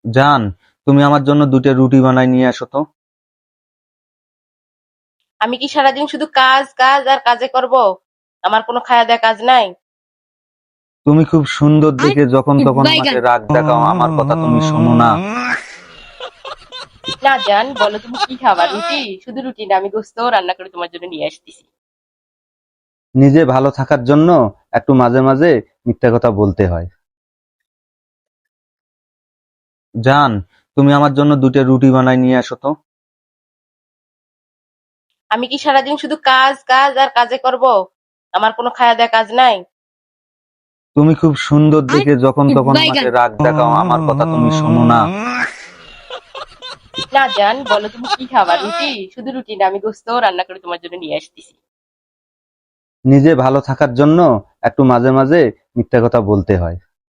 জান, তুমি আমার জন্য 2টা রুটি বানাই নিয়ে আসো তো। আমি কি সারাদিন শুধু কাজ কাজ আর কাজে করব? আমার কোনো খায়া দেয়া কাজ নাই? তুমি খুব সুন্দর দেখে যখন তখন আমাকে রাগ দেখাও, আমার কথা তুমি শোনো না। না জান, বলো তুমি কি খাবা? রুটি? শুধু রুটি না, আমি গোস্তও রান্না করে তোমার জন্য নিয়ে আসতেছি। নিজে ভালো থাকার জন্য একটু মাঝে মাঝে মিথ্যা কথা বলতে হয়। জান, তুমি আমার জন্য 2টা রুটি বানাই নিয়ে আসো তো। আমি কি সারাদিন শুধু কাজ কাজ আর কাজে করব? আমার কোনো খায়া দেয়া কাজ নাই? তুমি খুব সুন্দর দেখে যখন তখন আমাকে রাগ দেখাও, আমার কথা তুমি শোনো না। না জান, বলো তুমি কি খাবা? রুটি? শুধু রুটি না, আমি গোস্তও রান্না করে তোমার জন্য নিয়ে আসতেছি। নিজে ভালো থাকার জন্য একটু মাঝে মাঝে মিথ্যা কথা বলতে হয়।